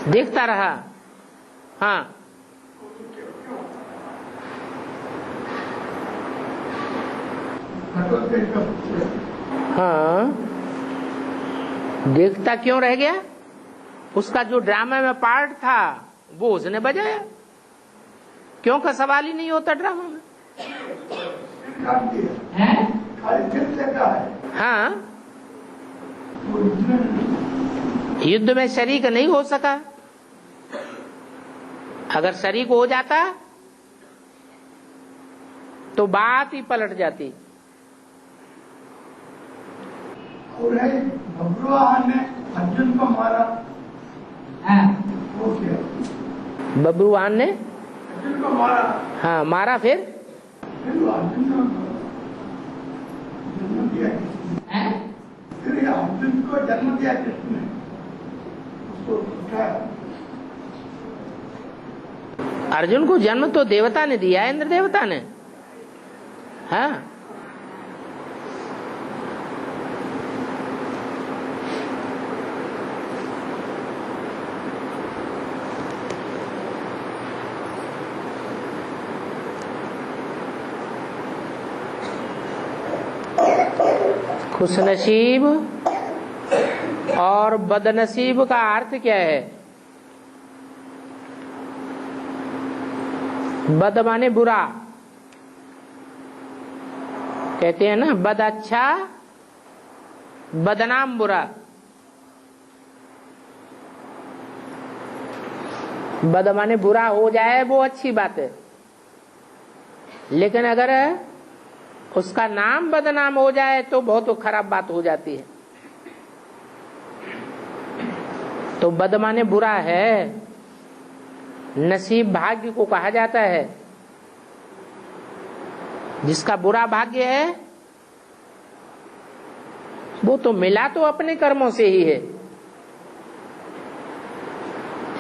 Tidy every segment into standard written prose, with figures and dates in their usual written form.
देखता रहा। हाँ, हाँ, देखता क्यों रह गया? उसका जो ड्रामा में पार्ट था वो उसने बजाया। क्यों का सवाल ही नहीं होता ड्रामा में। हाँ, युद्ध में शरीक नहीं हो सका। अगर शरीक हो जाता तो बात ही पलट जाती। और बब्रुवाहन ने अर्जुन को मारा। वो क्या? बब्रुवाहन ने अर्जुन को मारा। हाँ, मारा। फिर अर्जुन को जन्म दिया किसने? फिर अर्जुन को जन्म दिया किसने? उसको उठाया। अर्जुन को जन्म तो देवता ने दिया, इंद्र देवता ने। हाँ, खुशनसीब और बदनसीब का अर्थ क्या है? बद माने बुरा, कहते हैं ना, बद अच्छा, बदनाम बुरा। बद माने बुरा हो जाए वो अच्छी बात है, लेकिन अगर उसका नाम बदनाम हो जाए तो बहुत खराब बात हो जाती है। तो बद माने बुरा है। नसीब भाग्य को कहा जाता है। जिसका बुरा भाग्य है वो तो मिला तो अपने कर्मों से ही है,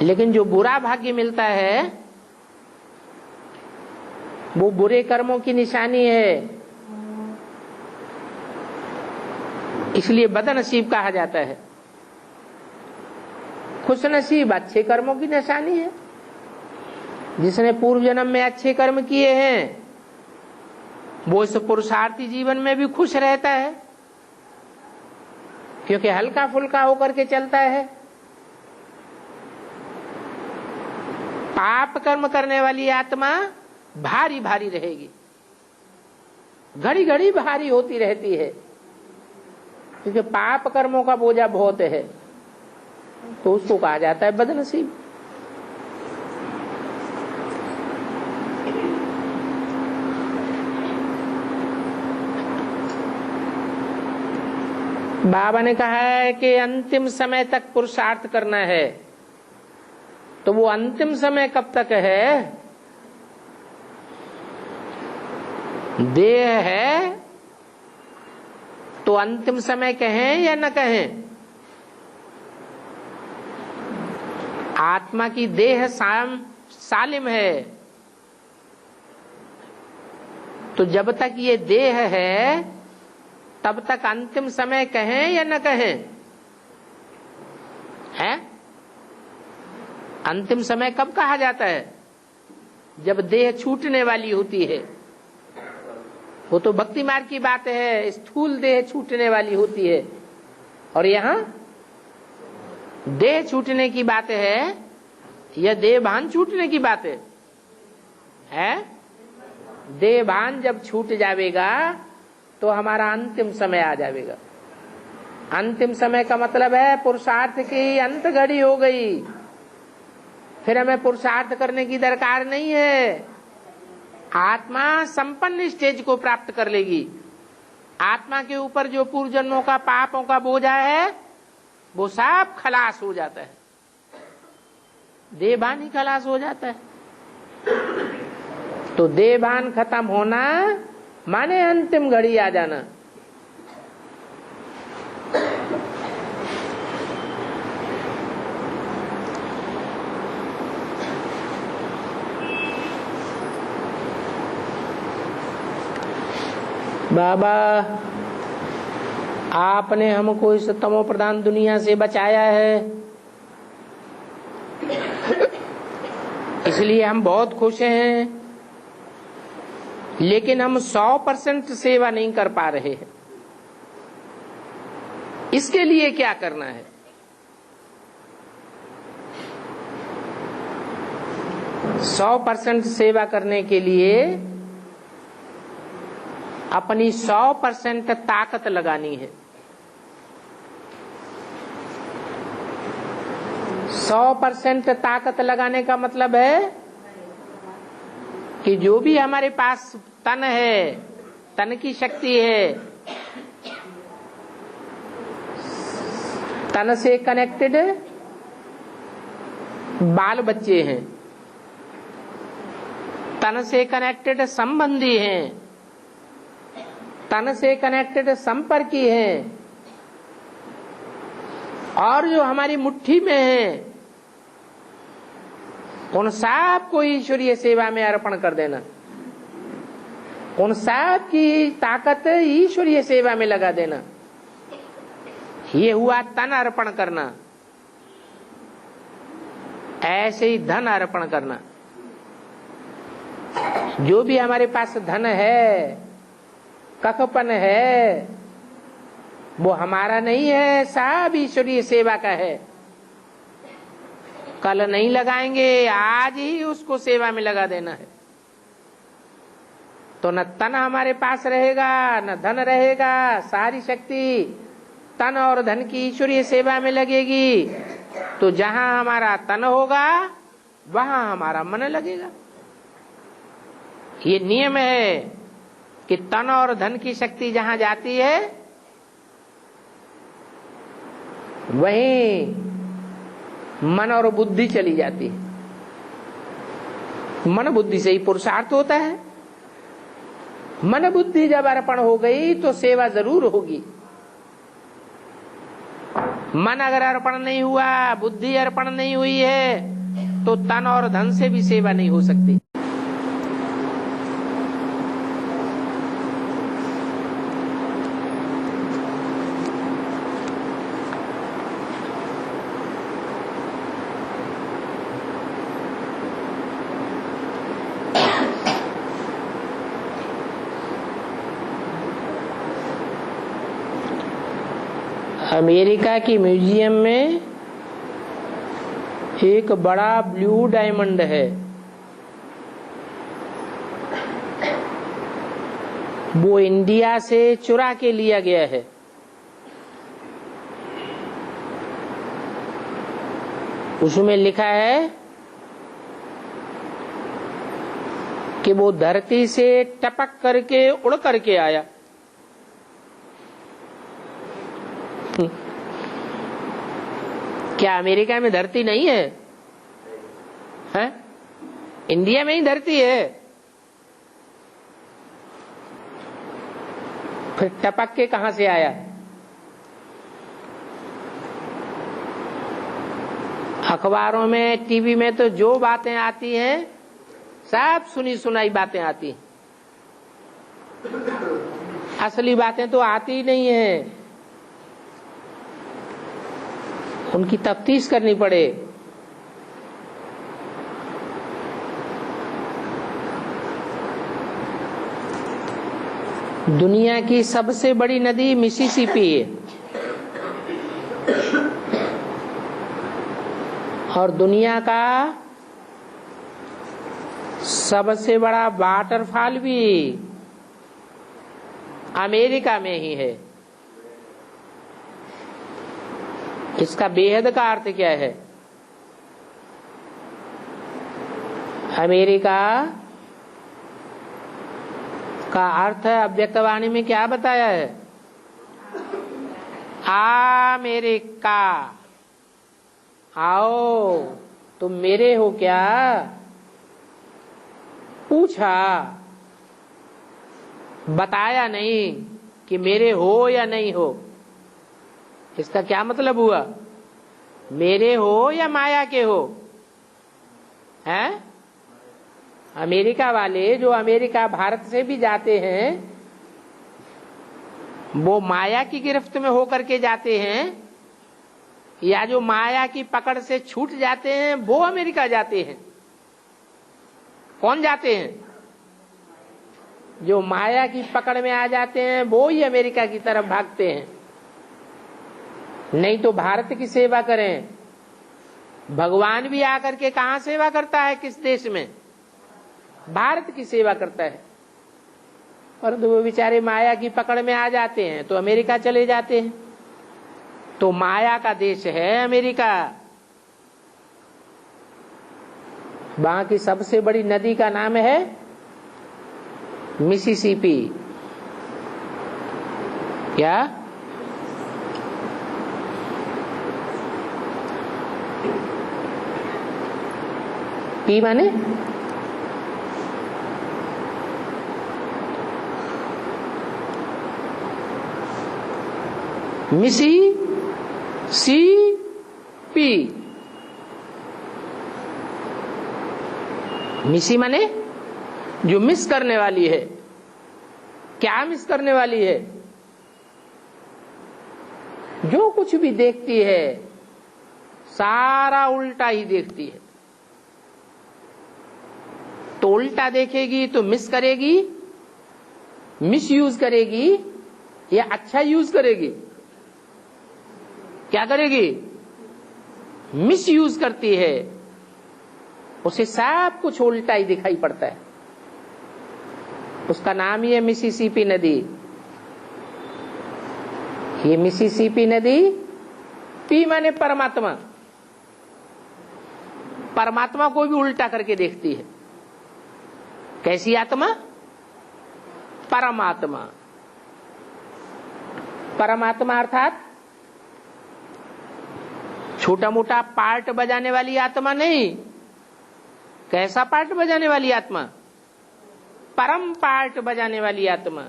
लेकिन जो बुरा भाग्य मिलता है वो बुरे कर्मों की निशानी है। इसलिए बदनसीब कहा जाता है। खुशनसीब अच्छे कर्मों की निशानी है। जिसने पूर्व जन्म में अच्छे कर्म किए हैं वो इस पुरुषार्थी जीवन में भी खुश रहता है, क्योंकि हल्का फुल्का होकर के चलता है। पाप कर्म करने वाली आत्मा भारी भारी रहेगी, घड़ी घड़ी भारी होती रहती है, क्योंकि पाप कर्मों का बोझा बहुत है। तो उसको कहा जाता है बदनसीब। बाबा ने कहा है कि अंतिम समय तक पुरुषार्थ करना है। तो वो अंतिम समय कब तक है? देह है तो अंतिम समय कहें या न कहें, आत्मा की देह सालिम है। तो जब तक ये देह है तब तक अंतिम समय कहें या न कहें? है? अंतिम समय कब कहा जाता है? जब देह छूटने वाली होती है। वो तो भक्ति मार्ग की बात है, स्थूल देह छूटने वाली होती है, और यहाँ देह छूटने की बात है या देह भान छूटने की बात है? देह भान जब छूट जाएगा तो हमारा अंतिम समय आ जाएगा। अंतिम समय का मतलब है पुरुषार्थ की अंत घड़ी हो गई, फिर हमें पुरुषार्थ करने की दरकार नहीं है। आत्मा संपन्न स्टेज को प्राप्त कर लेगी। आत्मा के ऊपर जो पूर्व जन्मों का पापों का बोझा है वो सब खलास हो जाता है, देहभान ही खलास हो जाता है। तो देहभान खत्म होना माने अंतिम घड़ी आ जाना। बाबा आपने हमको इस तमो प्रधान दुनिया से बचाया है, इसलिए हम बहुत खुश हैं, लेकिन हम 100% सेवा नहीं कर पा रहे हैं। इसके लिए क्या करना है? सौ % सेवा करने के लिए अपनी 100% ताकत लगानी है। 100% ताकत लगाने का मतलब है कि जो भी हमारे पास तन है, तन की शक्ति है, तन से कनेक्टेड बाल बच्चे हैं, तन से कनेक्टेड संबंधी हैं, तन से कनेक्टेड संपर्की हैं, और जो हमारी मुट्ठी में है उन सबको ईश्वरीय सेवा में अर्पण कर देना। उन सब की ताकत ईश्वरीय सेवा में लगा देना। ये हुआ तन अर्पण करना। ऐसे ही धन अर्पण करना। जो भी हमारे पास धन है, कखपन है, वो हमारा नहीं है, सब ईश्वरीय सेवा का है। कल नहीं लगाएंगे, आज ही उसको सेवा में लगा देना है। तो न तन हमारे पास रहेगा, न धन रहेगा। सारी शक्ति तन और धन की ईश्वरीय सेवा में लगेगी। तो जहां हमारा तन होगा वहां हमारा मन लगेगा। ये नियम है कि तन और धन की शक्ति जहां जाती है वहीं मन और बुद्धि चली जाती है। मन बुद्धि से ही पुरुषार्थ होता है। मन बुद्धि जब अर्पण हो गई तो सेवा जरूर होगी। मन अगर अर्पण नहीं हुआ, बुद्धि अर्पण नहीं हुई है, तो तन और धन से भी सेवा नहीं हो सकती। अमेरिका की म्यूजियम में एक बड़ा ब्लू डायमंड है। वो इंडिया से चुरा के लिया गया है। उसमें लिखा है कि वो धरती से टपक करके उड़ करके आया। क्या अमेरिका में धरती नहीं है? हैं? इंडिया में ही धरती है। फिर टपक के कहां से आया? अखबारों में, टीवी में तो जो बातें आती हैं सब सुनी सुनाई बातें आती हैं। असली बातें तो आती ही नहीं है। उनकी तफ्तीश करनी पड़े। दुनिया की सबसे बड़ी नदी मिसिसिपी है और दुनिया का सबसे बड़ा वाटरफॉल भी अमेरिका में ही है। इसका बेहद का अर्थ क्या है? अमेरिका का अर्थ अव्यक्तवाणी में क्या बताया है? अमेरिका। आओ, तुम मेरे हो क्या? पूछा, बताया नहीं कि मेरे हो या नहीं हो। इसका क्या मतलब हुआ? मेरे हो या माया के हो? हैं? अमेरिका वाले जो अमेरिका भारत से भी जाते हैं वो माया की गिरफ्त में होकर के जाते हैं या जो माया की पकड़ से छूट जाते हैं वो अमेरिका जाते हैं? कौन जाते हैं? जो माया की पकड़ में आ जाते हैं वो ही अमेरिका की तरफ भागते हैं। नहीं तो भारत की सेवा करें। भगवान भी आकर के कहां सेवा करता है? किस देश में? भारत की सेवा करता है। परंतु वो बेचारे माया की पकड़ में आ जाते हैं तो अमेरिका चले जाते हैं। तो माया का देश है अमेरिका। वहां की सबसे बड़ी नदी का नाम है मिसिसिपी। क्या? पी माने मिसिसिपी। मिसी माने जो मिस करने वाली है। क्या मिस करने वाली है? जो कुछ भी देखती है सारा उल्टा ही देखती है। तो उल्टा देखेगी तो मिस करेगी, मिस यूज करेगी या अच्छा यूज करेगी? क्या करेगी? मिस यूज करती है। उसे सब कुछ उल्टा ही दिखाई पड़ता है। उसका नाम ही है मिसिसिपी नदी। ये मिसिसिपी नदी, पी माने परमात्मा, परमात्मा को भी उल्टा करके देखती है। कैसी आत्मा? परमात्मा। परमात्मा अर्थात छोटा मोटा पार्ट बजाने वाली आत्मा नहीं। कैसा पार्ट बजाने वाली आत्मा? परम पार्ट बजाने वाली आत्मा।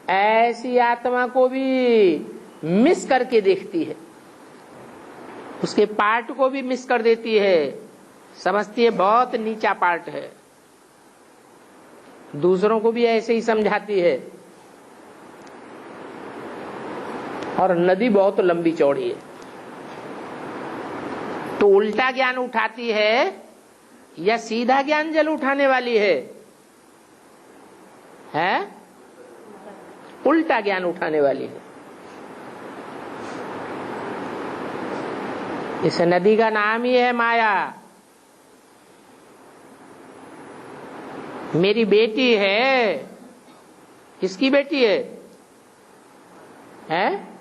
ऐसी आत्मा को भी मिस करके देखती है। उसके पार्ट को भी मिस कर देती है। समझती है बहुत नीचा पार्ट है। दूसरों को भी ऐसे ही समझाती है। और नदी बहुत लंबी चौड़ी है। तो उल्टा ज्ञान उठाती है या सीधा ज्ञान जल उठाने वाली है? हैं? उल्टा ज्ञान उठाने वाली है। इस नदी का नाम ही है माया। मेरी बेटी है। किसकी बेटी है? हैं?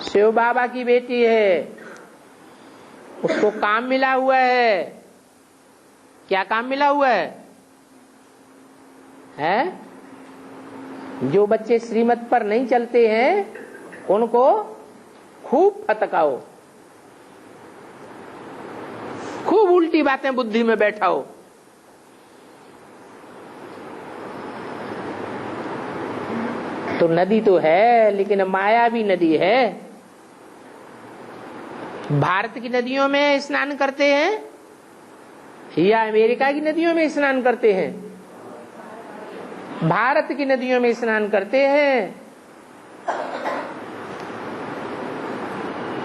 शिव बाबा की बेटी है। उसको काम मिला हुआ है। क्या काम मिला हुआ है? हैं? जो बच्चे श्रीमत पर नहीं चलते हैं उनको खूब फटकाओ, खूब उल्टी बातें बुद्धि में बैठाओ। तो नदी तो है लेकिन माया भी नदी है। भारत की नदियों में स्नान करते हैं या अमेरिका की नदियों में स्नान करते हैं? भारत की नदियों में स्नान करते हैं।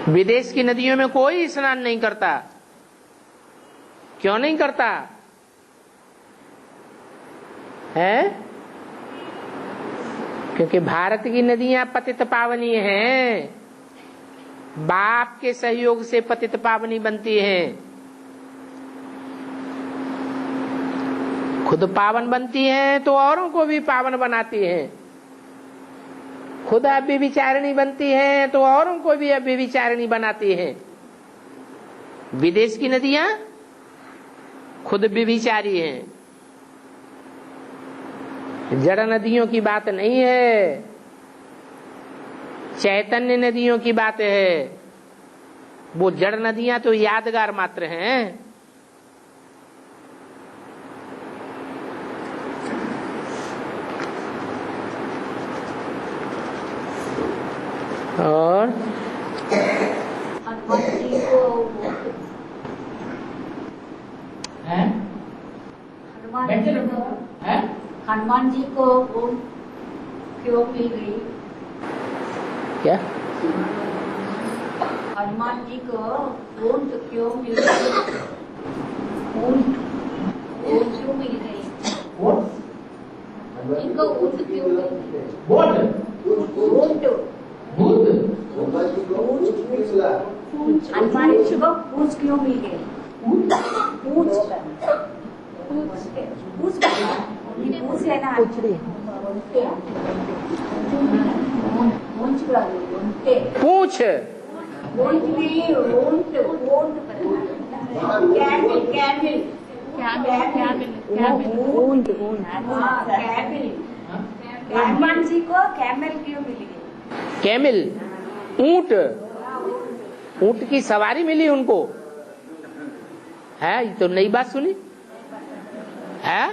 विदेश की नदियों में कोई स्नान नहीं करता। क्यों नहीं करता है? क्योंकि भारत की नदियां पतित पावनी हैं। बाप के सहयोग से पतित पावनी बनती हैं। खुद पावन बनती हैं तो औरों को भी पावन बनाती हैं। खुद अव्यभिचारिणी बनती हैं तो औरों को भी अव्यभिचारिणी बनाती हैं। विदेश की नदियां खुद व्यभिचारी हैं। जड़ नदियों की बात नहीं है, चैतन्य नदियों की बात है। वो जड़ नदियां तो यादगार मात्र हैं। और हनुमान जी को हनुमान जी को ऊँट क्यों मिल गई? क्या? हनुमान जी को ऊँट क्यों मिल गई? ऊँट बोट, ऊंट, भूत, हनुमान जी को पूछ क्यों मिल गए? पूछ लेना, पूछ, हनुमान जी को कैमल क्यों मिल गई? कैमिल, ऊंट, ऊंट की सवारी मिली उनको। है, ये तो नई बात सुनी है।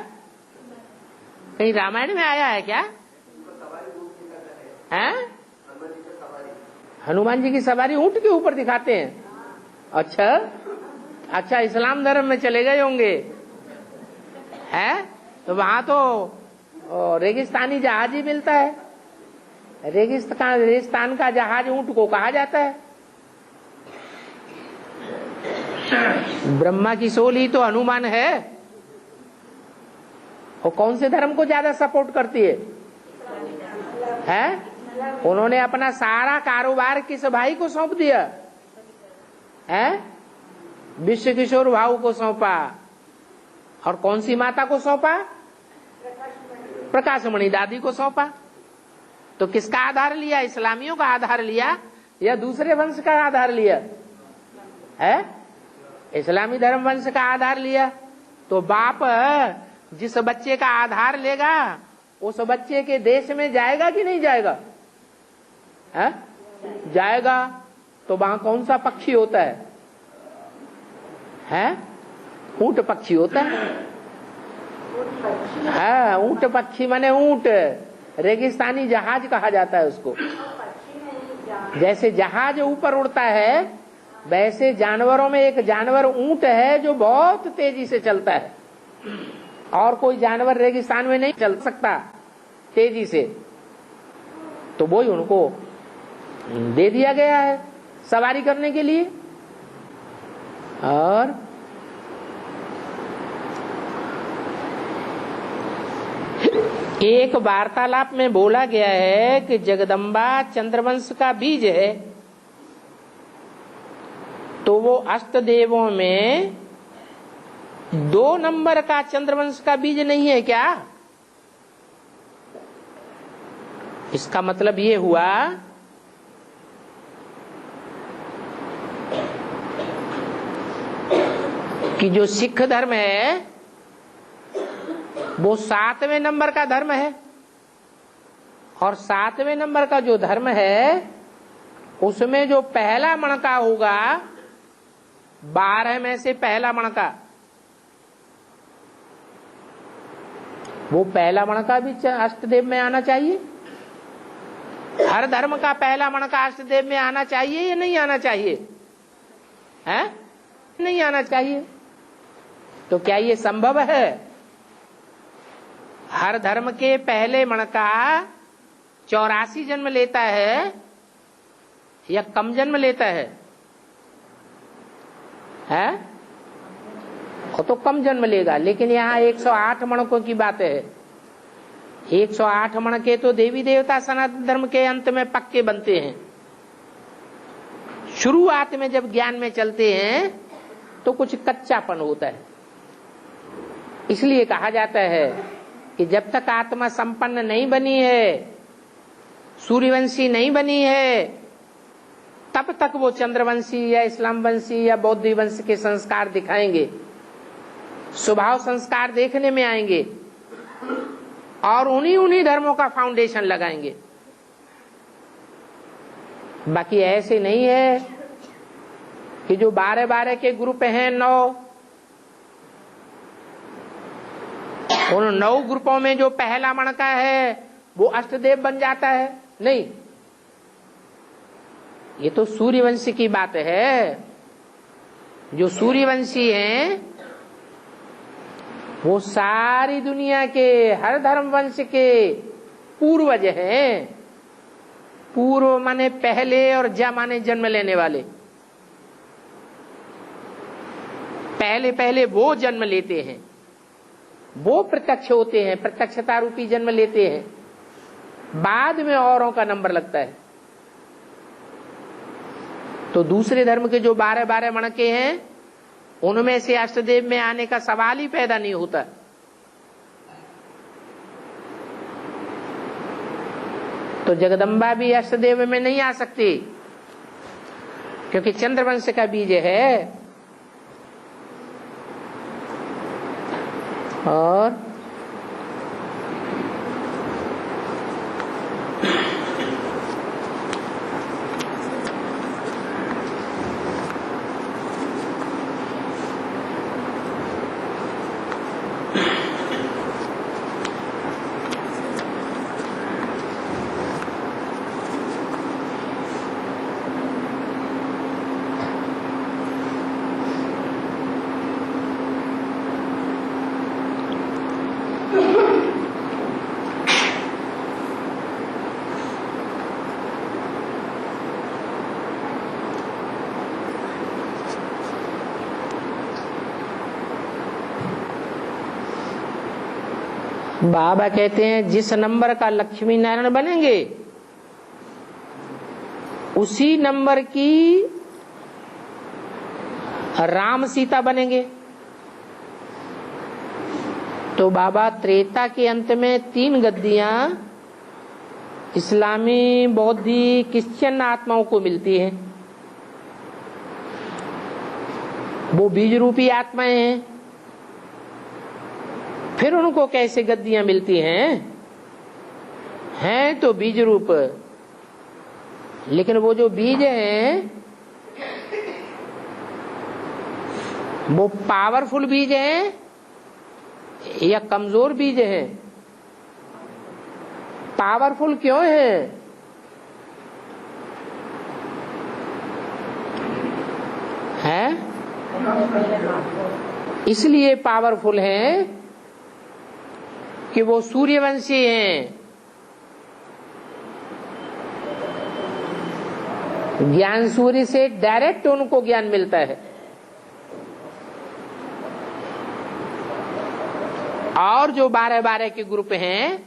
कहीं रामायण में आया है क्या? है, हनुमान जी की सवारी ऊंट के ऊपर दिखाते हैं। अच्छा अच्छा, इस्लाम धर्म में चले गए होंगे। है, तो वहां तो रेगिस्तानी जहाज ही मिलता है। रेगिस्तान का जहाज ऊंट को कहा जाता है। ब्रह्मा की सोल ही तो हनुमान है। और कौन से धर्म को ज्यादा सपोर्ट करती है? उन्होंने अपना सारा कारोबार किस भाई को सौंप दिया है? विश्व किशोर भाऊ को सौंपा। और कौन सी माता को सौंपा? प्रकाशमणि दादी को सौंपा। तो किसका आधार लिया? इस्लामियों का आधार लिया या दूसरे वंश का आधार लिया? है, इस्लामी धर्म वंश का आधार लिया। तो बाप जिस बच्चे का आधार लेगा उस बच्चे के देश में जाएगा कि नहीं जाएगा? है, जाएगा। तो वहां कौन सा पक्षी होता है? ऊंट पक्षी होता है। हाँ, ऊंट पक्षी माने ऊंट। रेगिस्तानी जहाज कहा जाता है उसको। जैसे जहाज ऊपर उड़ता है वैसे जानवरों में एक जानवर ऊंट है जो बहुत तेजी से चलता है। और कोई जानवर रेगिस्तान में नहीं चल सकता तेजी से। तो वो ही उनको दे दिया गया है सवारी करने के लिए। और एक वार्तालाप में बोला गया है कि जगदम्बा चंद्रवंश का बीज है। तो वो अष्टदेवों में 2 नंबर का चंद्रवंश का बीज नहीं है क्या? इसका मतलब ये हुआ कि जो सिख धर्म है वो 7वें नंबर का धर्म है। और 7वें नंबर का जो धर्म है उसमें जो पहला मणका होगा 12 में से पहला मणका, वो पहला मणका भी अष्टदेव में आना चाहिए। हर धर्म का पहला मणका अष्टदेव में आना चाहिए या नहीं आना चाहिए? है, नहीं आना चाहिए। तो क्या ये संभव है? हर धर्म के पहले मणका 84 जन्म लेता है या कम जन्म लेता है? वो तो कम जन्म लेगा। लेकिन यहाँ 108 मणकों की बात है। 108 मणके तो देवी देवता सनातन धर्म के अंत में पक्के बनते हैं। शुरुआत में जब ज्ञान में चलते हैं तो कुछ कच्चापन होता है। इसलिए कहा जाता है कि जब तक आत्मा संपन्न नहीं बनी है, सूर्यवंशी नहीं बनी है, तब तक वो चंद्रवंशी या इस्लाम वंशी या बौद्ध वंश के संस्कार दिखाएंगे, स्वभाव संस्कार देखने में आएंगे और उन्हीं धर्मों का फाउंडेशन लगाएंगे। बाकी ऐसे नहीं है कि जो 12 के ग्रुप हैं 9, उन 9 ग्रुपों में जो पहला मणका है वो अष्टदेव बन जाता है। नहीं, ये तो सूर्यवंशी की बात है। जो सूर्यवंशी हैं वो सारी दुनिया के हर धर्म वंश के पूर्वज हैं। पूर्व माने पहले और जा माने जन्म लेने वाले। पहले वो जन्म लेते हैं, वो प्रत्यक्ष होते हैं, प्रत्यक्षता रूपी जन्म लेते हैं। बाद में औरों का नंबर लगता है। तो दूसरे धर्म के जो 12-12 मणके हैं उनमें से अष्टदेव में आने का सवाल ही पैदा नहीं होता। तो जगदम्बा भी अष्टदेव में नहीं आ सकती, क्योंकि चंद्रवंश का बीज है। और बाबा कहते हैं जिस नंबर का लक्ष्मी नारायण बनेंगे उसी नंबर की राम सीता बनेंगे। तो बाबा त्रेता के अंत में 3 गद्दियां इस्लामी, बौद्धी, क्रिश्चियन आत्माओं को मिलती हैं। वो बीज रूपी आत्माएं हैं। फिर उनको कैसे गद्दियां मिलती हैं? हैं तो बीज रूप, लेकिन वो जो बीज हैं वो पावरफुल बीज हैं या कमजोर बीज हैं? पावरफुल क्यों है? इसलिए पावरफुल हैं कि वो सूर्यवंशी हैं। ज्ञान सूर्य से डायरेक्ट उनको ज्ञान मिलता है, और जो 12-12 के ग्रुप हैं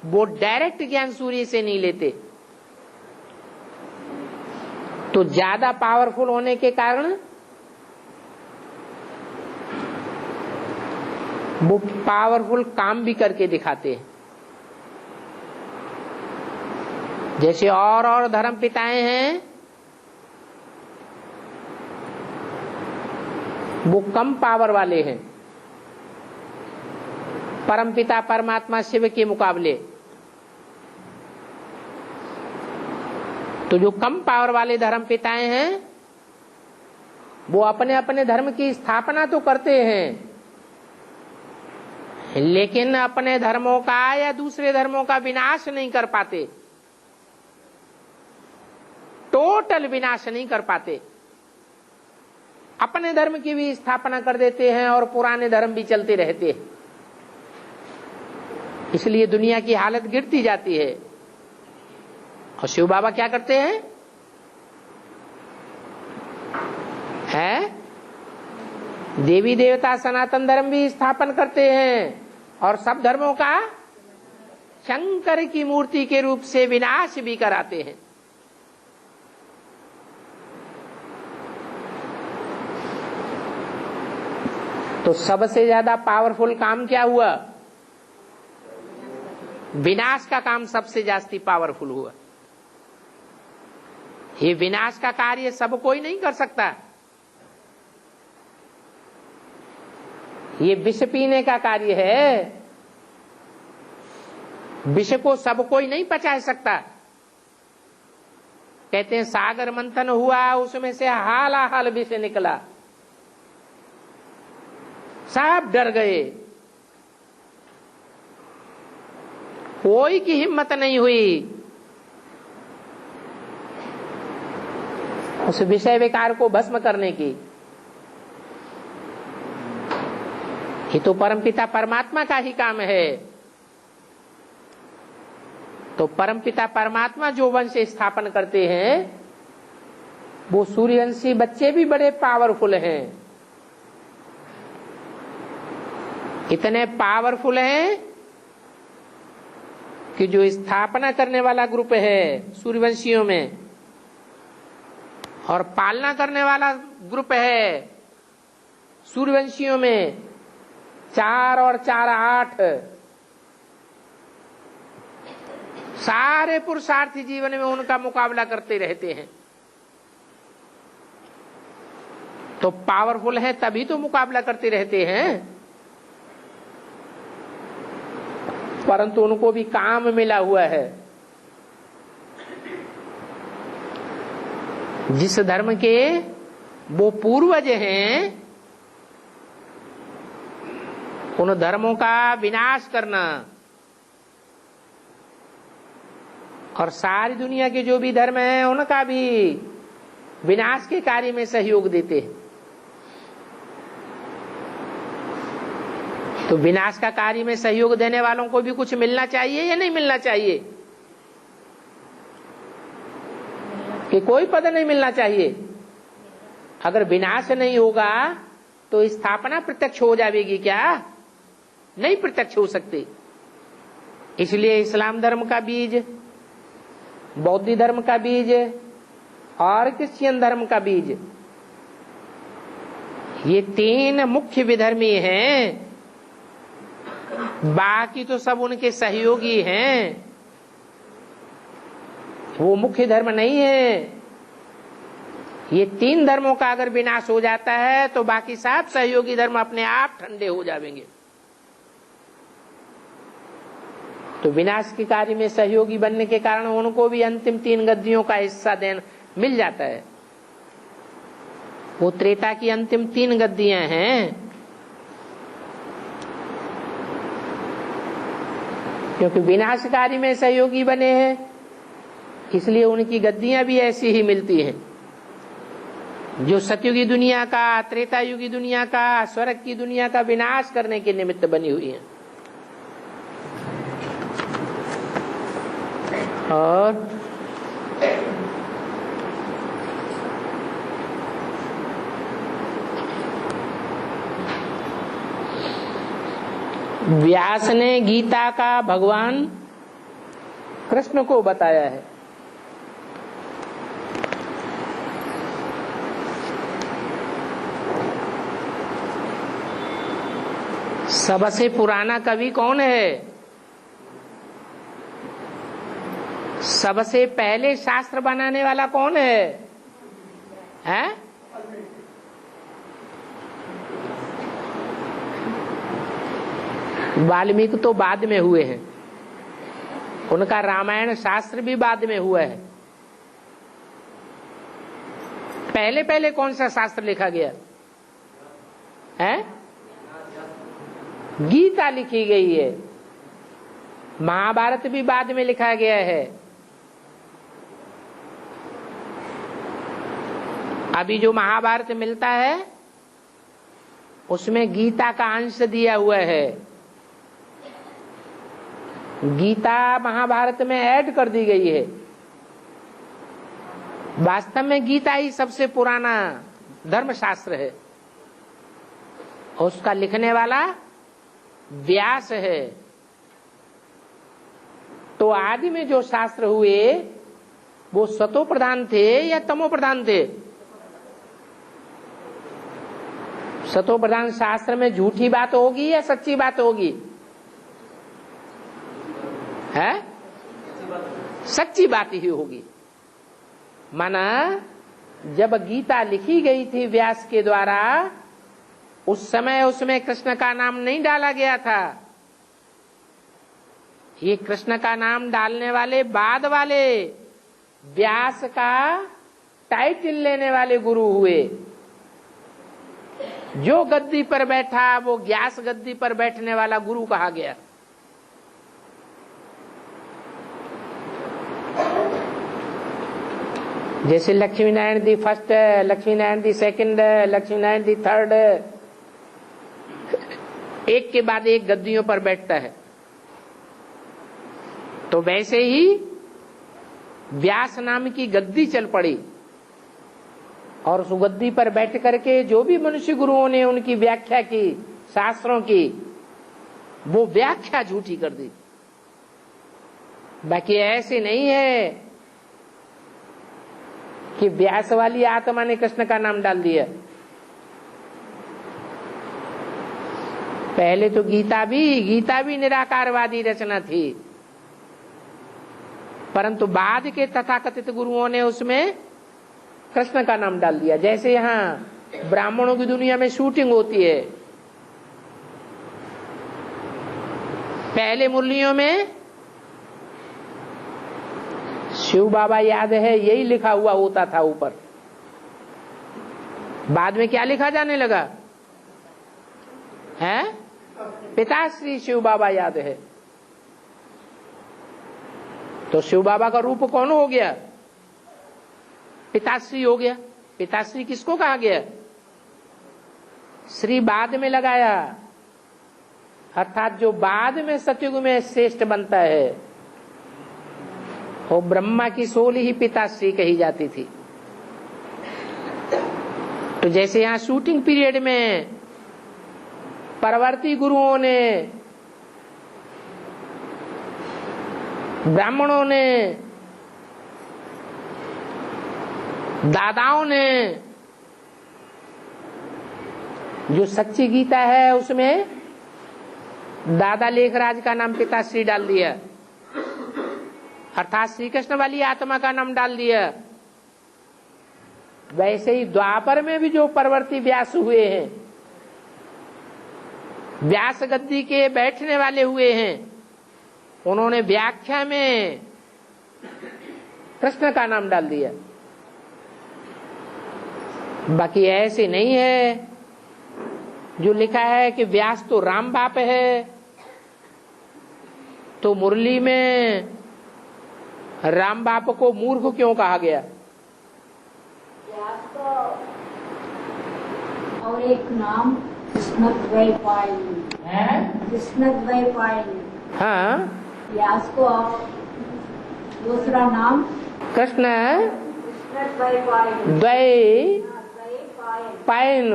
वो डायरेक्ट ज्ञान सूर्य से नहीं लेते। तो ज्यादा पावरफुल होने के कारण वो पावरफुल काम भी करके दिखाते हैं। जैसे और धर्म पिताएं हैं वो कम पावर वाले हैं परमपिता परमात्मा शिव के मुकाबले। तो जो कम पावर वाले धर्म पिताएं हैं वो अपने अपने धर्म की स्थापना तो करते हैं, लेकिन अपने धर्मों का या दूसरे धर्मों का विनाश नहीं कर पाते, टोटल विनाश नहीं कर पाते। अपने धर्म की भी स्थापना कर देते हैं और पुराने धर्म भी चलते रहते हैं। इसलिए दुनिया की हालत गिरती जाती है। और शिव बाबा क्या करते हैं? देवी देवता सनातन धर्म भी स्थापन करते हैं और सब धर्मों का शंकर की मूर्ति के रूप से विनाश भी कराते हैं। तो सबसे ज्यादा पावरफुल काम क्या हुआ? विनाश का काम सबसे जास्ती पावरफुल हुआ। ये विनाश का कार्य सब कोई नहीं कर सकता। ये विष पीने का कार्य है, विष को सब कोई नहीं पचा सकता। कहते हैं सागर मंथन हुआ, उसमें से हालाहाल विष निकला, सब डर गए, कोई की हिम्मत नहीं हुई उस विषय विकार को भस्म करने की। ये तो परमपिता परमात्मा का ही काम है। तो परमपिता परमात्मा जो वंश स्थापन करते हैं वो सूर्यवंशी बच्चे भी बड़े पावरफुल हैं। इतने पावरफुल हैं कि जो स्थापना करने वाला ग्रुप है सूर्यवंशियों में और पालना करने वाला ग्रुप है सूर्यवंशियों में, 4 और 4 8, सारे पुरुषार्थी जीवन में उनका मुकाबला करते रहते हैं। तो पावरफुल है तभी तो मुकाबला करते रहते हैं, परंतु उनको भी काम मिला हुआ है। जिस धर्म के वो पूर्वज हैं, उन धर्मों का विनाश करना और सारी दुनिया के जो भी धर्म हैं उनका भी विनाश के कार्य में सहयोग देते हैं। तो विनाश का कार्य में सहयोग देने वालों को भी कुछ मिलना चाहिए या नहीं मिलना चाहिए? कि कोई पद नहीं मिलना चाहिए? अगर विनाश नहीं होगा तो स्थापना प्रत्यक्ष हो जाएगी क्या? नहीं प्रत्यक्ष हो सकती। इसलिए इस्लाम धर्म का बीज, बौद्ध धर्म का बीज और क्रिश्चियन धर्म का बीज, ये 3 मुख्य विधर्मी हैं। बाकी तो सब उनके सहयोगी हैं, वो मुख्य धर्म नहीं है। ये 3 धर्मों का अगर विनाश हो जाता है तो बाकी सब सहयोगी धर्म अपने आप ठंडे हो जाएंगे। तो विनाश के कार्य में सहयोगी बनने के कारण उनको भी अंतिम 3 गद्दियों का हिस्सा देना मिल जाता है। वो त्रेता की अंतिम 3 गद्दियां हैं, क्योंकि विनाशकारी में सहयोगी बने हैं, इसलिए उनकी गद्दियां भी ऐसी ही मिलती हैं। जो सतयुगी दुनिया का, त्रेता युगी दुनिया का, स्वर्ग की दुनिया का विनाश करने के निमित्त बनी हुई हैं। और व्यास ने गीता का भगवान कृष्ण को बताया है। सबसे पुराना कवि कौन है? सबसे पहले शास्त्र बनाने वाला कौन है? हैं? वाल्मीकि तो बाद में हुए हैं, उनका रामायण शास्त्र भी बाद में हुआ है। पहले पहले कौन सा शास्त्र लिखा गया है? गीता लिखी गई है। महाभारत भी बाद में लिखा गया है। अभी जो महाभारत मिलता है उसमें गीता का अंश दिया हुआ है। गीता महाभारत में ऐड कर दी गई है। वास्तव में गीता ही सबसे पुराना धर्मशास्त्र है। उसका लिखने वाला व्यास है। तो आदि में जो शास्त्र हुए वो सतो प्रधान थे या तमो प्रधान थे? सतो प्रधान शास्त्र में झूठी बात होगी या सच्ची बात होगी? है? सच्ची बात ही होगी। माना जब गीता लिखी गई थी व्यास के द्वारा, उस समय उसमें कृष्ण का नाम नहीं डाला गया था। ये कृष्ण का नाम डालने वाले बाद वाले व्यास का टाइटल लेने वाले गुरु हुए। जो गद्दी पर बैठा वो व्यास गद्दी पर बैठने वाला गुरु कहा गया। जैसे Lakshmi Narayan the first, Lakshmi Narayan the second, Lakshmi Narayan the third, एक के बाद एक गद्दियों पर बैठता है। तो वैसे ही व्यास नाम की गद्दी चल पड़ी और उस गद्दी पर बैठ करके जो भी मनुष्य गुरुओं ने उनकी व्याख्या की शास्त्रों की, वो व्याख्या झूठी कर दी। बाकी ऐसे नहीं है कि व्यास वाली आत्मा ने कृष्ण का नाम डाल दिया। पहले तो गीता भी निराकारवादी रचना थी, परंतु बाद के तथाकथित गुरुओं ने उसमें कृष्ण का नाम डाल दिया। जैसे यहाँ ब्राह्मणों की दुनिया में शूटिंग होती है, पहले मुरलियों में शिव बाबा याद है यही लिखा हुआ होता था ऊपर, बाद में क्या लिखा जाने लगा है? पिताश्री शिव बाबा याद है। तो शिव बाबा का रूप कौन हो गया? पिताश्री हो गया। पिताश्री किसको कहा गया? श्री बाद में लगाया, अर्थात जो बाद में सतयुग में श्रेष्ठ बनता है वो ब्रह्मा की सोल ही पिताश्री कही जाती थी। तो जैसे यहां शूटिंग पीरियड में परवर्ती गुरुओं ने, ब्राह्मणों ने, दादाओं ने जो सच्ची गीता है उसमें दादा लेखराज का नाम पिताश्री डाल दिया, अर्थात श्री कृष्ण वाली आत्मा का नाम डाल दिया। वैसे ही द्वापर में भी जो परवर्ती व्यास हुए हैं, व्यास गद्दी के बैठने वाले हुए हैं, उन्होंने व्याख्या में कृष्ण का नाम डाल दिया। बाकी ऐसे नहीं है जो लिखा है कि व्यास तो राम बाप है, तो मुरली में राम बाप को मूर्ख क्यों कहा गया? व्यास को और एक नाम कृष्णद्वैपायन है। कृष्णद्वैपायन, हाँ। व्यास को दूसरा नाम कृष्ण कृष्णद्वैपायन, पायन।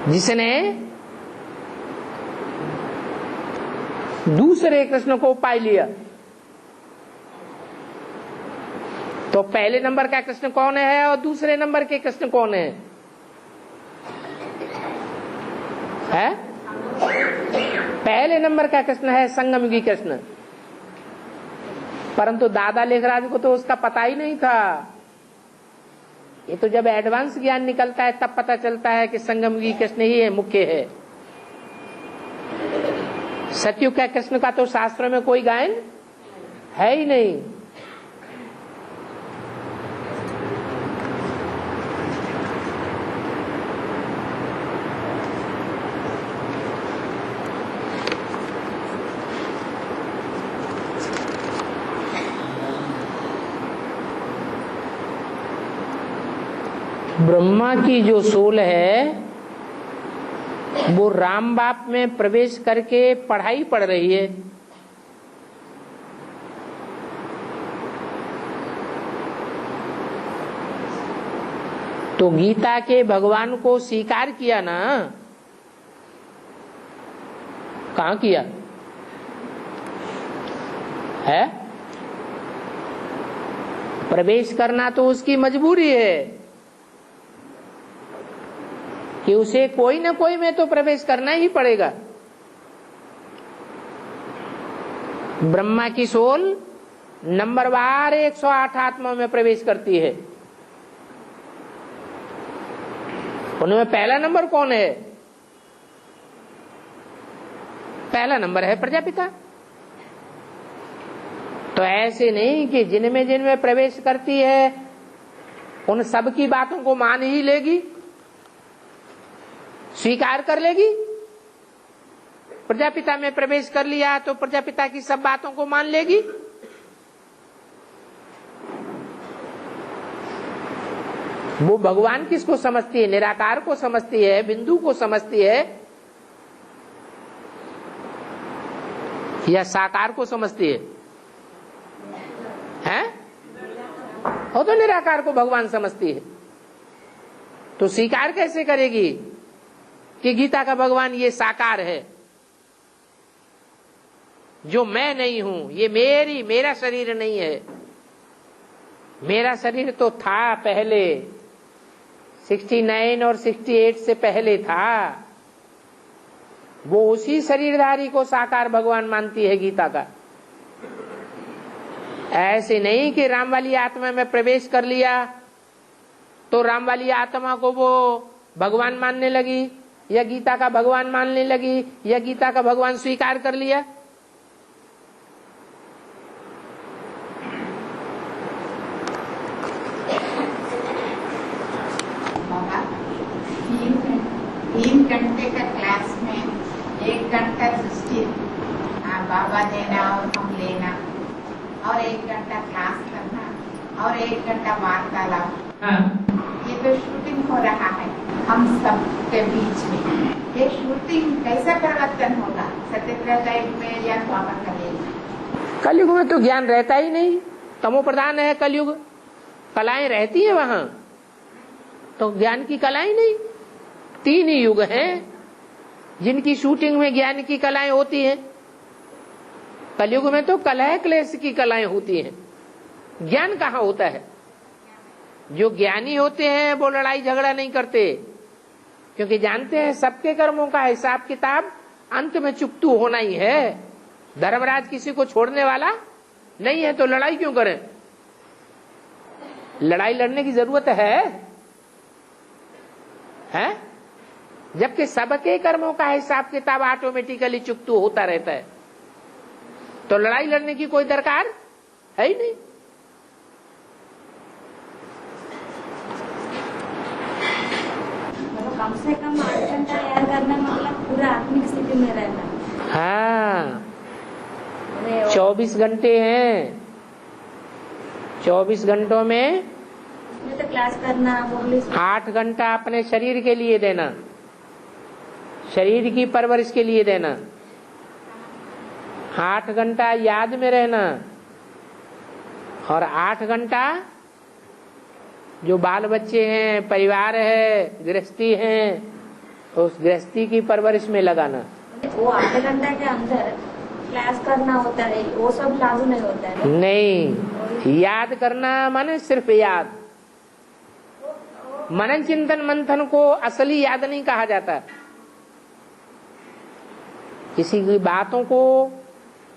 जिसने दूसरे कृष्ण को पाई लिया। तो पहले नंबर का कृष्ण कौन है और दूसरे नंबर के कृष्ण कौन है? पहले नंबर का कृष्ण है संगमयुगी कृष्ण, परंतु दादा लेखराज को तो उसका पता ही नहीं था। ये तो जब एडवांस ज्ञान निकलता है तब पता चलता है कि संगमयुगी कृष्ण ही है, मुख्य है। सतयुग का कृष्ण का तो शास्त्रों में कोई गायन है ही नहीं। ब्रह्मा की जो सोल है वो राम बाप में प्रवेश करके पढ़ाई पढ़ रही है। तो गीता के भगवान को स्वीकार किया ना? कहाँ किया है? प्रवेश करना तो उसकी मजबूरी है कि उसे कोई न कोई में तो प्रवेश करना ही पड़ेगा। ब्रह्मा की सोल नंबरवार 108 आत्मा में प्रवेश करती है। उनमें पहला नंबर कौन है? पहला नंबर है प्रजापिता। तो ऐसे नहीं कि जिनमें प्रवेश करती है उन सब की बातों को मान ही लेगी, स्वीकार कर लेगी। प्रजापिता में प्रवेश कर लिया तो प्रजापिता की सब बातों को मान लेगी। वो भगवान किसको समझती है? निराकार को समझती है, बिंदु को समझती है, या साकार को समझती है? हैं? वो तो निराकार को भगवान समझती है। तो स्वीकार कैसे करेगी कि गीता का भगवान ये साकार है? जो मैं नहीं हूं, ये मेरा शरीर नहीं है। मेरा शरीर तो था पहले, 69 और 68 से पहले था। वो उसी शरीरधारी को साकार भगवान मानती है गीता का। ऐसे नहीं कि राम वाली आत्मा में प्रवेश कर लिया तो राम वाली आत्मा को वो भगवान मानने लगी, या गीता का भगवान मानने लगी, या गीता का भगवान स्वीकार कर लिया। तीन घंटे का क्लास में 1 घंटा सृष्टि बाबा देना और हम लेना, और 1 घंटा क्लास करना, और 1 घंटा वार्तालाप। ये तो शूटिंग हो रहा है हम सब के बीच में। ये शूटिंग कैसा परिवर्तन होगा सत्यत्रेता युग में या द्वापर कलयुग? कलयुग में तो ज्ञान रहता ही नहीं, तमो प्रधान है कलयुग। कलाएं रहती है वहां, तो ज्ञान की कलाएं नहीं। 3 ही युग हैं जिनकी शूटिंग में ज्ञान की कलाएं होती हैं। कलयुग में तो कलह क्लेश की कलाएं होती हैं, ज्ञान कहाँ होता है। जो ज्ञानी होते हैं वो लड़ाई झगड़ा नहीं करते, क्योंकि जानते हैं सबके कर्मों का हिसाब किताब अंत में चुकतू होना ही है। धर्मराज किसी को छोड़ने वाला नहीं है, तो लड़ाई क्यों करें? लड़ाई लड़ने की जरूरत है? जबकि सबके कर्मों का हिसाब किताब ऑटोमेटिकली चुकतू होता रहता है, तो लड़ाई लड़ने की कोई दरकार है ही नहीं। कम से कम 8 घंटा याद करना मतलब पूरा आत्मिक स्थिति में रहना। हाँ, 24 घंटे हैं। 24 घंटों में तो क्लास करना, 8 घंटा अपने शरीर के लिए देना, शरीर की परवरिश के लिए देना। 8 घंटा याद में रहना, और 8 घंटा जो बाल बच्चे हैं, परिवार है, गृहस्थी है, उस गृहस्थी की परवरिश में लगाना। वो 8 घंटा के अंदर क्लास करना होता है, वो सब लागू नहीं होता है। नहीं, याद करना माने सिर्फ याद। मनन चिंतन मंथन को असली याद नहीं कहा जाता। किसी की बातों को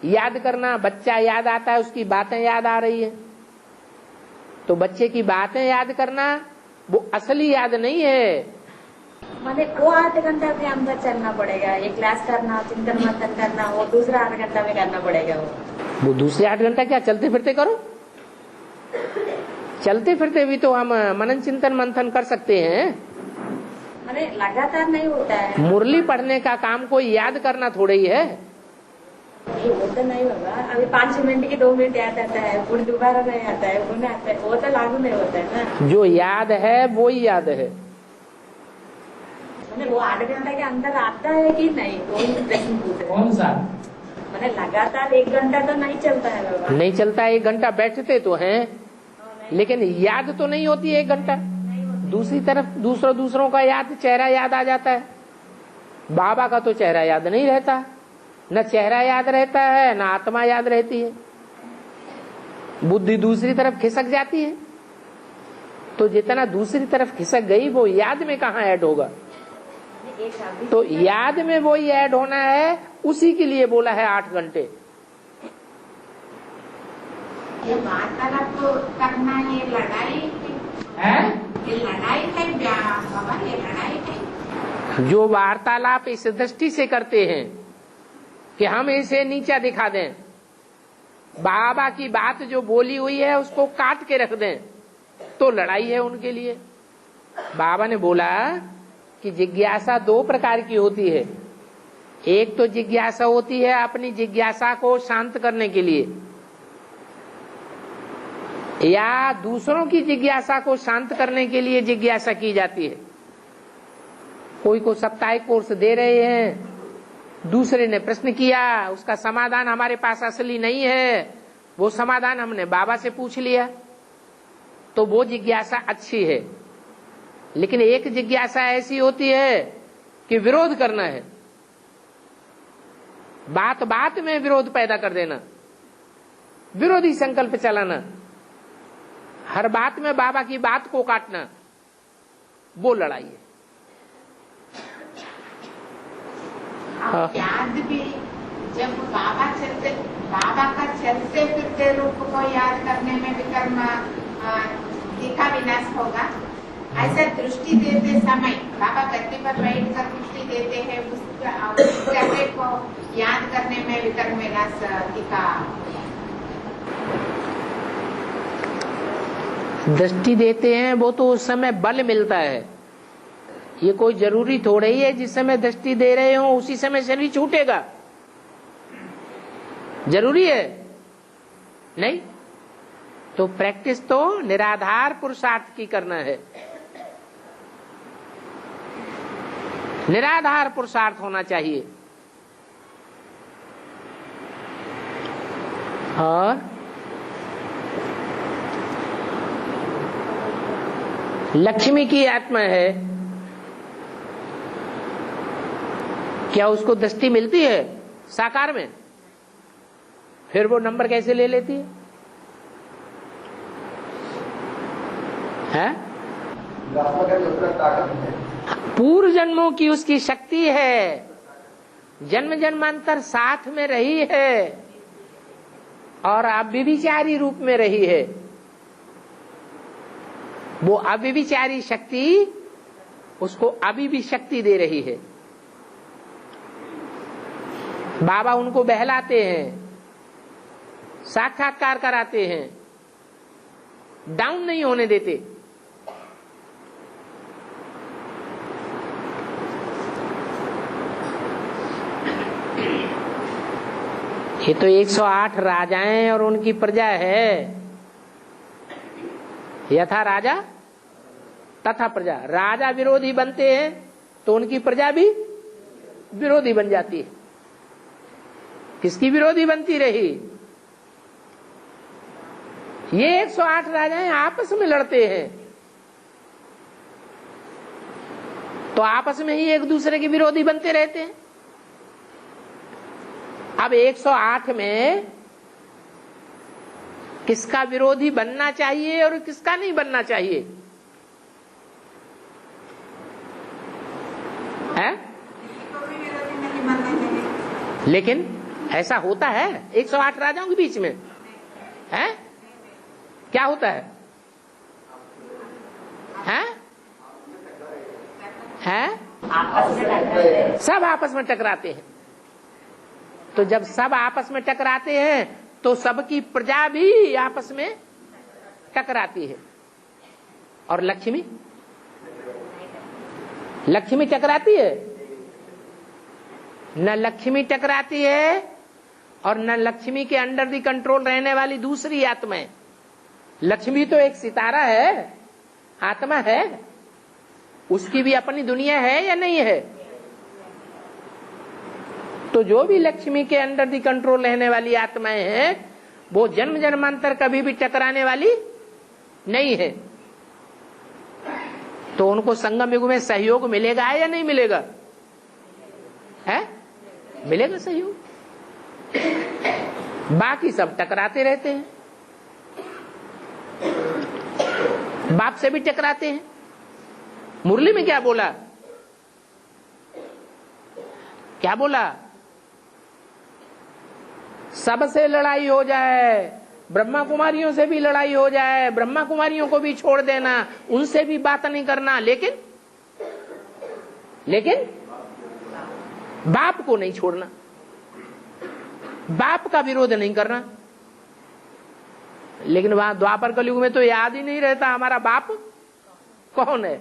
याद करना, बच्चा याद आता है, उसकी बातें याद आ रही है, तो बच्चे की बातें याद करना वो असली याद नहीं है। मैंने वो 8 घंटा के अंदर चलना पड़ेगा। ये क्लास करना, चिंतन मंथन करना, वो दूसरा 8 घंटा में करना पड़ेगा। वो दूसरे 8 घंटा क्या चलते फिरते करो? चलते फिरते भी तो हम मनन चिंतन मंथन कर सकते हैं। मैंने लगातार नहीं होता है। मुरली पढ़ने का काम कोई याद करना थोड़ा ही है। वो तो नहीं होगा। अभी 5 मिनट की 2 मिनट याद आता है, फिर दोबारा नहीं आता है, वो नहीं आता है, वो तो लागू नहीं होता है ना। जो याद है वो ही याद है। वो 8 घंटा के अंदर आता है कि नहीं, वो प्रश्न पूछ रहे। कौन सा? मैंने लगातार 1 घंटा तो नहीं चलता है बाबा। नहीं चलता, 1 घंटा बैठते तो हैं, लेकिन याद तो नहीं होती 1 घंटा। दूसरी तरफ दूसरों का याद, चेहरा याद आ जाता है। बाबा का तो चेहरा याद नहीं रहता, न चेहरा याद रहता है, न आत्मा याद रहती है। बुद्धि दूसरी तरफ खिसक जाती है, तो जितना दूसरी तरफ खिसक गई वो याद में कहाँ ऐड होगा? तो याद में वो ही ऐड होना है, उसी के लिए बोला है 8 घंटे। ये वार्तालाप तो करना, ये लड़ाई है, ये लड़ाई है बाबा, ये लड़ाई है। जो वार्तालाप इस दृष्टि से करते हैं कि हम इसे नीचा दिखा दें, बाबा की बात जो बोली हुई है उसको काट के रख दें, तो लड़ाई है उनके लिए। बाबा ने बोला कि जिज्ञासा 2 प्रकार की होती है। एक तो जिज्ञासा होती है अपनी जिज्ञासा को शांत करने के लिए, या दूसरों की जिज्ञासा को शांत करने के लिए जिज्ञासा की जाती है। कोई को साप्ताहिक कोर्स दे रहे हैं, दूसरे ने प्रश्न किया, उसका समाधान हमारे पास असली नहीं है, वो समाधान हमने बाबा से पूछ लिया, तो वो जिज्ञासा अच्छी है। लेकिन एक जिज्ञासा ऐसी होती है कि विरोध करना है, बात बात में विरोध पैदा कर देना, विरोधी संकल्प चलाना, हर बात में बाबा की बात को काटना, वो लड़ाई है। याद भी जब बाबा का चलते फिरते रूप को याद करने में विकर्म दिखा विनाश होगा। ऐसा दृष्टि देते समय बाबा गद्दी पर बैठ कर दृष्टि देते हैं, उस चेहरे को याद करने में विकर्म विनाश दिखा। दृष्टि देते हैं वो तो उस समय बल मिलता है, ये कोई जरूरी थोड़ा ही है जिस समय दृष्टि दे रहे हो उसी समय शरीर छूटेगा, जरूरी है नहीं। तो प्रैक्टिस तो निराधार पुरुषार्थ की करना है, निराधार पुरुषार्थ होना चाहिए। और लक्ष्मी की आत्मा है, क्या उसको दृष्टि मिलती है साकार में? फिर वो नंबर कैसे ले लेती है? पूर्व जन्मों की उसकी शक्ति है, जन्म जन्मांतर साथ में रही है और अव्यभिचारी रूप में रही है। वो अव्यभिचारी शक्ति उसको अभी भी शक्ति दे रही है। बाबा उनको बहलाते हैं, साक्षात्कार कराते हैं, डाउन नहीं होने देते। ये तो 108 राजाएं और उनकी प्रजा है। यथा राजा तथा प्रजा, राजा विरोधी बनते हैं तो उनकी प्रजा भी विरोधी बन जाती है। किसकी विरोधी बनती रही? ये 108 राजाएं आपस में लड़ते हैं तो आपस में ही एक दूसरे के विरोधी बनते रहते हैं। अब 108 में किसका विरोधी बनना चाहिए और किसका नहीं बनना चाहिए है? लेकिन ऐसा होता है 108 राजाओं के बीच में है? क्या होता है? हैं? हैं? सब आपस में टकराते हैं। तो जब सब आपस में टकराते हैं तो सबकी प्रजा भी आपस में टकराती है। और लक्ष्मी टकराती है? न लक्ष्मी टकराती है और न लक्ष्मी के अंडर दी कंट्रोल रहने वाली दूसरी आत्माएं। लक्ष्मी तो एक सितारा है, आत्मा है, उसकी भी अपनी दुनिया है या नहीं है? तो जो भी लक्ष्मी के अंडर दी कंट्रोल रहने वाली आत्माएं हैं वो जन्म जन्मांतर कभी भी टकराने वाली नहीं है। तो उनको संगम युग में सहयोग मिलेगा या नहीं मिलेगा? है? मिलेगा सहयोग। बाकी सब टकराते रहते हैं, बाप से भी टकराते हैं। मुरली में क्या बोला? क्या बोला? सबसे लड़ाई हो जाए, ब्रह्मा कुमारियों से भी लड़ाई हो जाए, ब्रह्मा कुमारियों को भी छोड़ देना, उनसे भी बात नहीं करना, लेकिन बाप को नहीं छोड़ना, बाप का विरोध नहीं करना। लेकिन वहां द्वापर कलयुग में तो याद ही नहीं रहता हमारा बाप कौन है।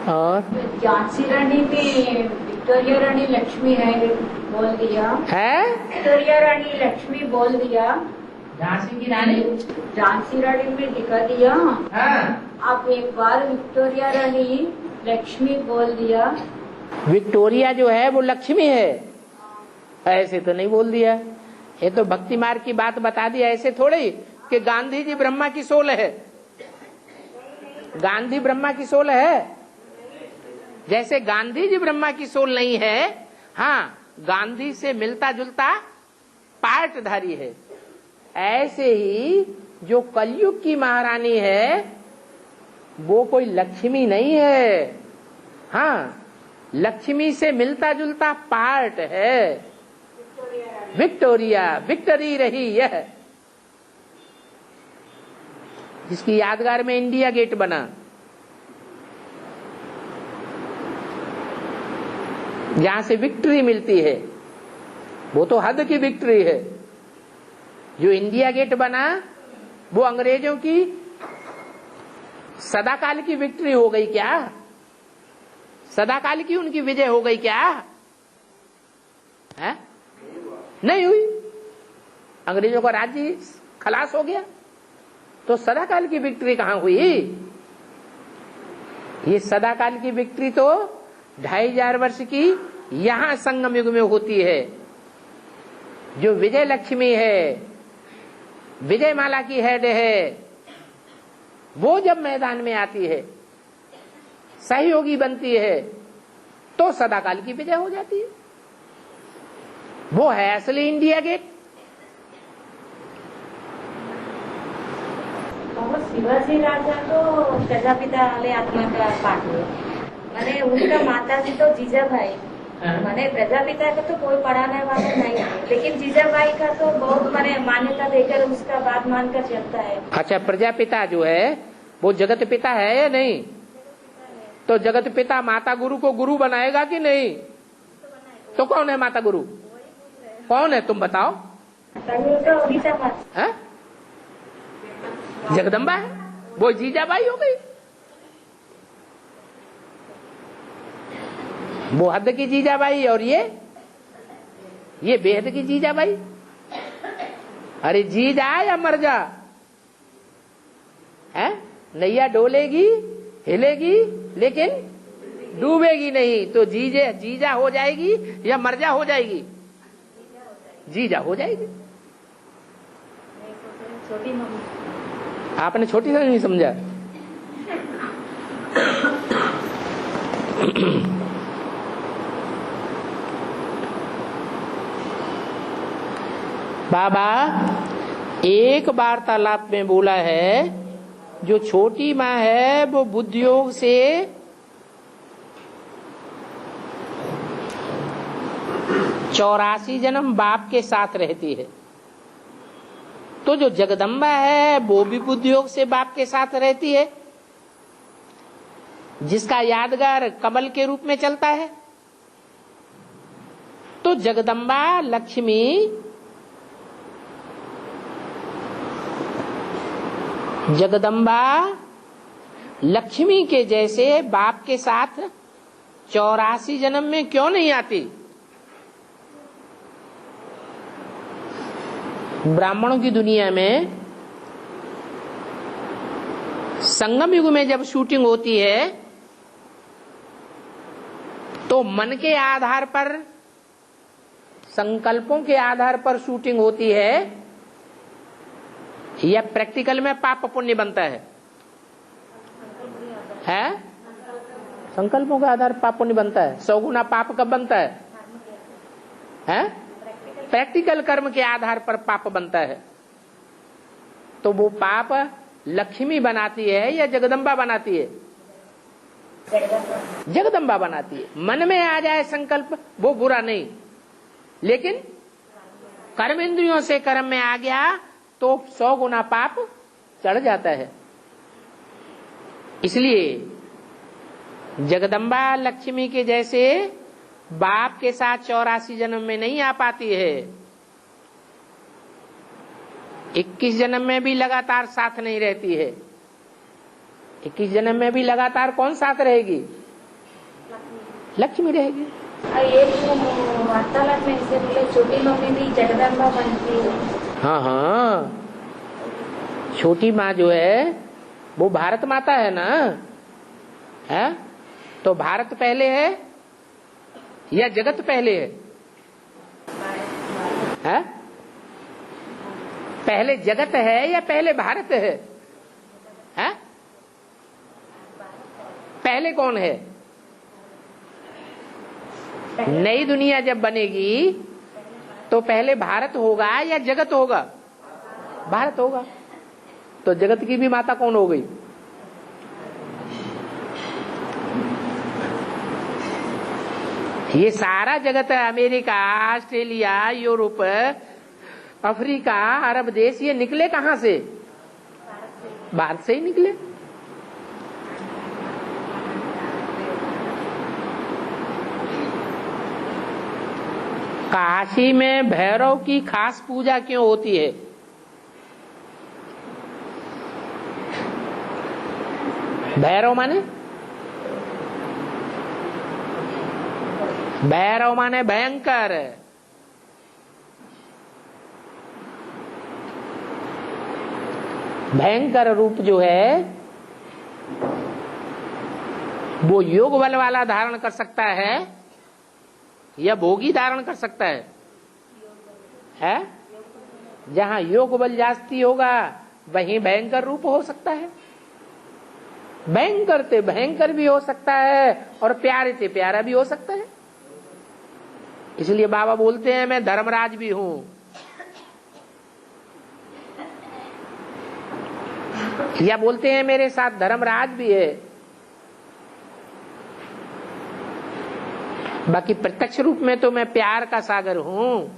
और झांसी रानी में विक्टोरिया रानी लक्ष्मी है बोल दिया है, विक्टोरिया रानी लक्ष्मी बोल दिया, झांसी की रानी में दिखा दिया। हाँ। आप एक बार विक्टोरिया रानी लक्ष्मी बोल दिया। विक्टोरिया जो है वो लक्ष्मी है, ऐसे तो नहीं बोल दिया। ये तो भक्ति मार्ग की बात बता दी, ऐसे थोड़ी कि गांधी जी ब्रह्मा की सोल है। गांधी ब्रह्मा की सोल है जैसे गांधी जी ब्रह्मा की सोल नहीं है, हाँ गांधी से मिलता जुलता पार्टधारी है, ऐसे ही जो कलयुग की महारानी है वो कोई लक्ष्मी नहीं है, हाँ लक्ष्मी से मिलता जुलता पार्ट है। विक्टोरिया, विक्टरी रही यह, जिसकी यादगार में इंडिया गेट बना, जहां से विक्ट्री मिलती है, वो तो हद की विक्ट्री है। जो इंडिया गेट बना वो अंग्रेजों की सदाकाल की विक्ट्री हो गई क्या? सदाकाल की उनकी विजय हो गई क्या? है? नहीं हुई। अंग्रेजों का राज्य खलास हो गया, तो सदाकाल की विक्ट्री कहां हुई? ये सदाकाल की विक्ट्री तो 2500 वर्ष की यहां संगम युग में होती है। जो विजय लक्ष्मी है, विजय माला की हेड है, वो जब मैदान में आती है, सहयोगी बनती है, तो सदाकाल की विजय हो जाती है। वो है असली इंडिया गेट। शिवाजी राजा तो प्रजापिता वाले आत्मा का पाठ हुआ, माने उनका माताजी तो जीजाबाई, माने प्रजापिता का तो कोई पढ़ाने वाला नहीं है, लेकिन जीजाबाई का तो बहुत माने मान्यता देकर उसका बात मानकर चलता है। अच्छा, प्रजापिता जो है वो जगत पिता है या नहीं? तो जगत पिता माता गुरु को गुरु बनाएगा कि नहीं? तो कौन है माता गुरु? कौन है तुम बताओ? तो गीता माता है? जगदम्बा है, वो जीजाबाई हो गई। वो हद की जीजाबाई और ये बेहद की जीजाबाई। अरे जी जा या मर जा, है? नैया डोलेगी, हिलेगी, लेकिन डूबेगी नहीं। तो जीजा हो जाएगी या मरजा हो जाएगी? जीजा हो जाएगी। छोटी मम्मी, आपने छोटी सा नहीं समझा। बाबा एक वार्तालाप में बोला है, जो छोटी माँ है वो बुद्धियोग से चौरासी जन्म बाप के साथ रहती है, तो जो जगदम्बा है वो भी बुद्धियोग से बाप के साथ रहती है, जिसका यादगार कमल के रूप में चलता है। तो जगदम्बा लक्ष्मी के जैसे बाप के साथ 84 जन्म में क्यों नहीं आती? ब्राह्मणों की दुनिया में संगम युग में जब शूटिंग होती है तो मन के आधार पर, संकल्पों के आधार पर शूटिंग होती है, या प्रैक्टिकल में पाप पुण्य बनता है? संकल्पों के आधार पर पाप पुण्य बनता है। 100 गुना पाप कब बनता है? प्रैक्टिकल कर्म के आधार पर पाप बनता है। तो वो पाप लक्ष्मी बनाती है या जगदम्बा बनाती है? जगदम्बा बनाती है। मन में आ जाए संकल्प वो बुरा नहीं, लेकिन कर्म इंद्रियों से कर्म में आ गया तो 100 गुना पाप चढ़ जाता है। इसलिए जगदम्बा लक्ष्मी के जैसे बाप के साथ 84 जन्म में नहीं आ पाती है। 21 जन्म में भी लगातार साथ नहीं रहती है। 21 जन्म में भी लगातार कौन साथ रहेगी? लक्ष्मी रहेगी। एक वार्तालाप में इससे बोले छोटी मम्मी भी जगदम्बा बनती है। हाँ, छोटी माँ जो है वो भारत माता है ना, है? तो भारत पहले है या जगत पहले है? पहले जगत है या पहले भारत है? पहले कौन है? नई दुनिया जब बनेगी तो पहले भारत होगा या जगत होगा? भारत होगा। तो जगत की भी माता कौन हो गई? ये सारा जगत है, अमेरिका, ऑस्ट्रेलिया, यूरोप, अफ्रीका, अरब देश, ये निकले कहां से? भारत से ही निकले। काशी में भैरव की खास पूजा क्यों होती है? भैरव माने? भैरव माने भयंकर। भयंकर रूप जो है वो योग बल वाला धारण कर सकता है या भोगी धारण कर सकता है? जहां योग बल जास्ती होगा वहीं भयंकर रूप हो सकता है। भयंकर से भयंकर भी हो सकता है और प्यारे से प्यारा भी हो सकता है। इसलिए बाबा बोलते हैं मैं धर्मराज भी हूं। या बोलते हैं मेरे साथ धर्मराज भी है। बाकी प्रत्यक्ष रूप में तो मैं प्यार का सागर हूं।